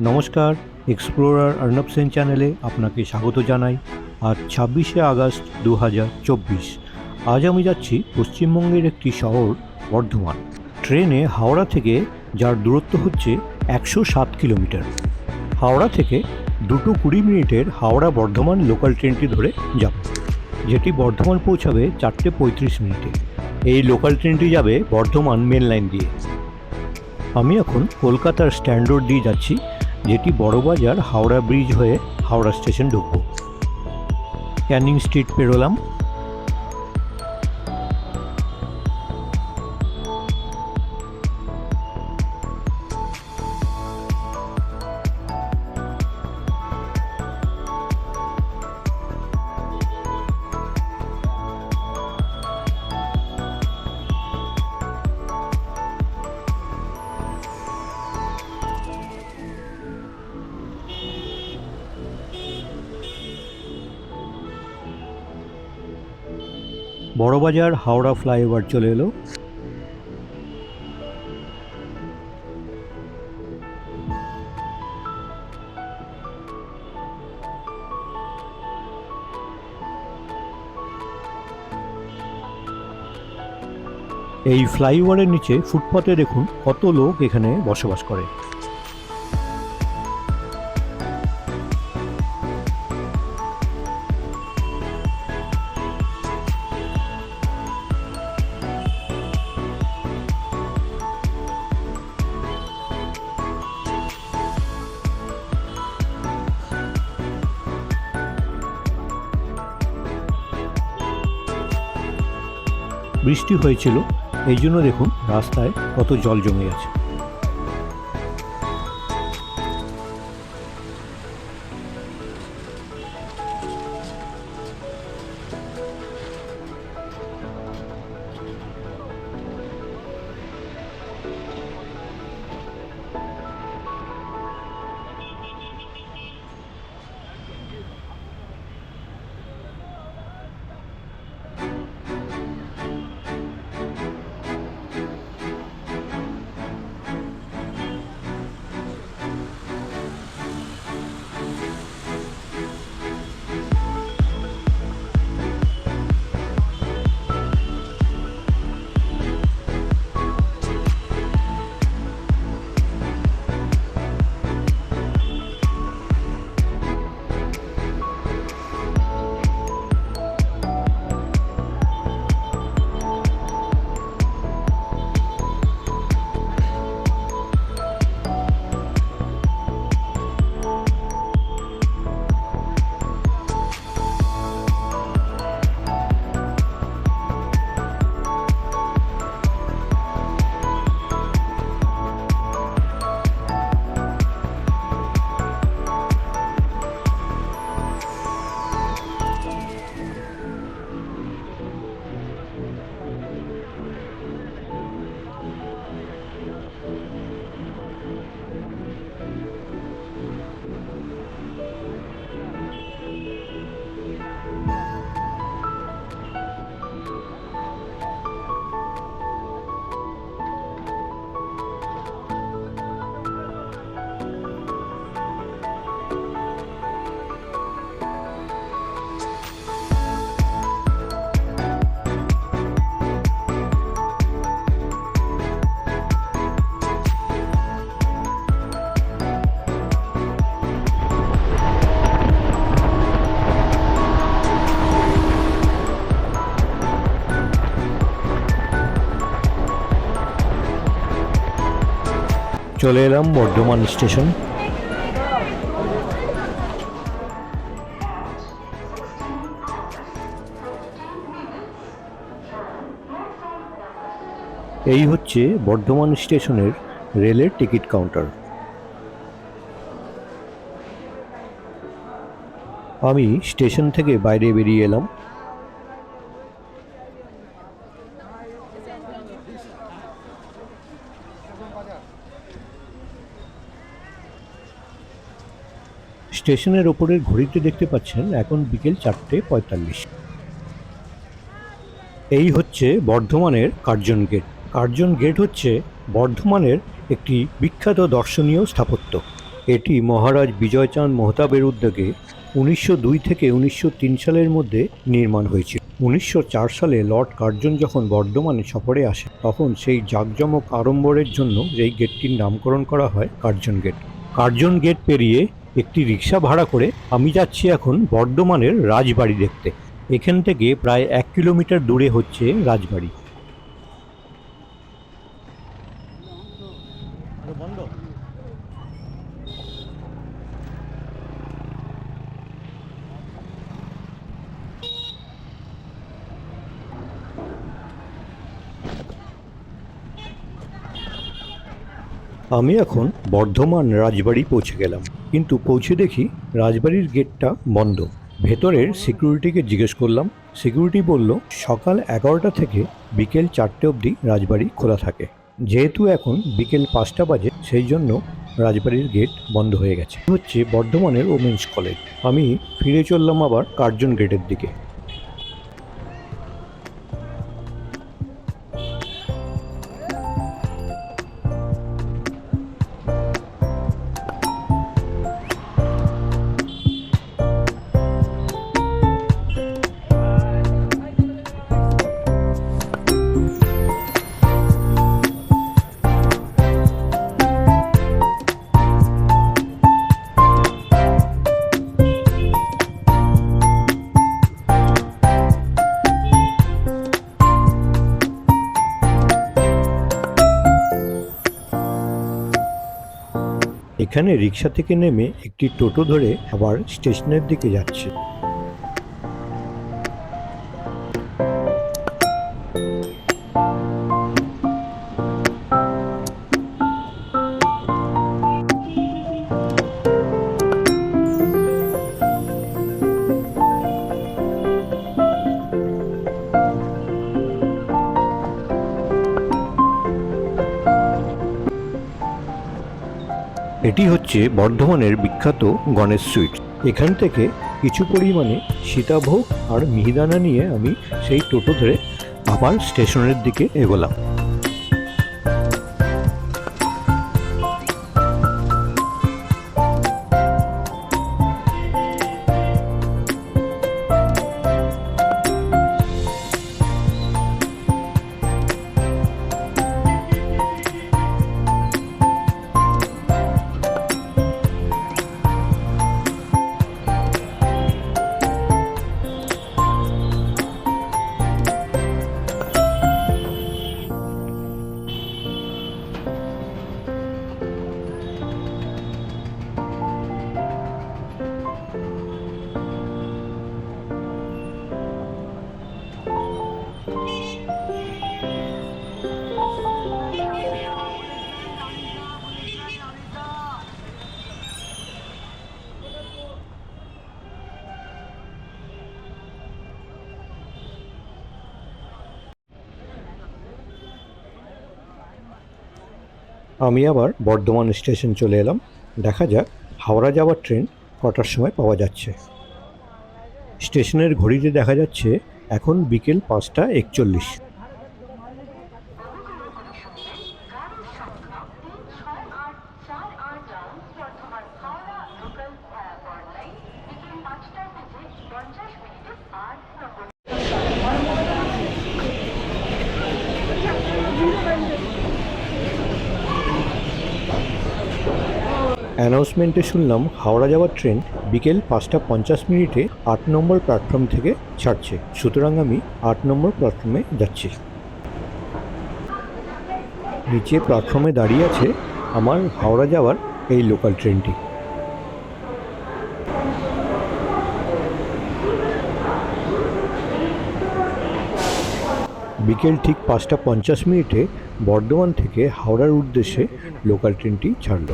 নমস্কার, এক্সপ্লোরার অর্ণব সেন চ্যানেলে আপনাকে স্বাগত জানাই। আজ ২৬শে আগস্ট ২০২৪। আজ আমি যাচ্ছি পশ্চিমবঙ্গের একটি শহর বর্ধমান। ট্রেনে হাওড়া থেকে যার দূরত্ব হচ্ছে ১০৭ কিলোমিটার। হাওড়া থেকে ২:২০ হাওড়া বর্ধমান লোকাল ট্রেনটি ধরে যাব, যেটি বর্ধমান পৌঁছাবে ৪:৩৫। এই লোকাল ট্রেনটি যাবে বর্ধমান মেন লাইন দিয়ে। আমি এখন কলকাতার স্ট্যান্ড রোড দিয়ে যাচ্ছি, যেটি বড়বাজার হাওড়া ব্রিজ হয়ে হাওড়া স্টেশন ঢুকবো। ক্যানিং স্ট্রিট পেরোলাম। বড়বাজার হাওড়া ফ্লাইওভার চলে এলো। এই ফ্লাইওভারের নিচে ফুটপাতে দেখুন কত লোক এখানে বসবাস করে। বৃষ্টি হয়েছিল, এই জন্য দেখুন রাস্তায় কত জল জমে আছে। চলে এলাম বর্ধমান স্টেশন। এই হচ্ছে বর্ধমান স্টেশনের রেলের টিকিট কাউন্টার। আমি স্টেশন থেকে বাইরে বেরিয়ে এলাম। স্টেশনের ওপরের ঘড়িতে দেখতে পাচ্ছেন এখন বিকেল ৪:৪৫। এই হচ্ছে বর্ধমানের কার্জন গেট। কার্জন গেট হচ্ছে বর্ধমানের একটি বিখ্যাত দর্শনীয় স্থাপত্য। এটি মহারাজ বিজয়চাঁদ মেহতাবের উদ্যোগে 1902 থেকে 1903 সালের মধ্যে নির্মাণ হয়েছিল। 1904 সালে লর্ড কার্জন যখন বর্ধমানে সফরে আসে তখন সেই জাঁকজমক আড়ম্বরের জন্য এই গেটটির নামকরণ করা হয় কার্জন গেট। কার্জন গেট পেরিয়ে একটি রিক্সা ভাড়া করে আমি যাচ্ছি এখন বর্ধমানের রাজবাড়ি দেখতে। এখান থেকে প্রায় 1 কিলোমিটার দূরে হচ্ছে রাজবাড়ি। আমি এখন বর্ধমান রাজবাড়ি পৌঁছে গেলাম, কিন্তু পৌঁছে দেখি রাজবাড়ির গেটটা বন্ধ। ভেতরের সিকিউরিটিকে জিজ্ঞেস করলাম, সিকিউরিটি বলল সকাল 11টা থেকে বিকেল 4টে অবধি রাজবাড়ি খোলা থাকে। যেহেতু এখন বিকেল 5টা বাজে সেই জন্য রাজবাড়ির গেট বন্ধ হয়ে গেছে। হচ্ছে বর্ধমানের ওমেন্স কলেজ। আমি ফিরে চললাম আবার কার্জন গেটের দিকে। এখানে রিক্সা থেকে নেমে একটি টোটো ধরে আবার স্টেশনের দিকে যাচ্ছি। এটি হচ্ছে বর্ধমানের বিখ্যাত গণেশ সুইটস। এখান থেকে কিছু পরিমাণে সীতাভোগ আর মিহিদানা নিয়ে আমি সেই টোটো ধরে আবার স্টেশনের দিকে এগোলাম। আমি আবার বর্ধমান স্টেশন চলে এলাম। দেখা যাক হাওড়া যাওয়ার ট্রেন কটার সময় পাওয়া যাচ্ছে। স্টেশনের ঘড়িতে দেখা যাচ্ছে এখন বিকেল 5টা 41। অ্যানাউন্সমেন্টে শুনলাম হাওড়া যাওয়ার ট্রেন বিকেল 5টা 50 8 নম্বর প্ল্যাটফর্ম থেকে ছাড়ছে। সুতরাং আমি 8 নম্বর প্ল্যাটফর্মে যাচ্ছি। নিচে প্ল্যাটফর্মে দাঁড়িয়ে আছে আমার হাওড়া যাওয়ার এই লোকাল ট্রেনটি। বিকেল ঠিক 5টা 50 বর্ধমান থেকে হাওড়ার উদ্দেশ্যে লোকাল ট্রেনটি ছাড়ল।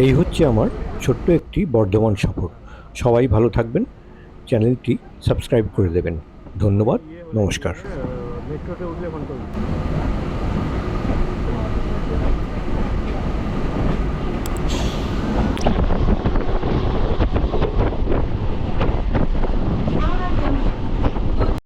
এই হচ্ছে আমার ছোট্ট একটি বর্ধমান সফর। সবাই ভালো থাকবেন, চ্যানেলটি সাবস্ক্রাইব করে দেবেন। ধন্যবাদ, নমস্কার। মেট্রোতে উঠলে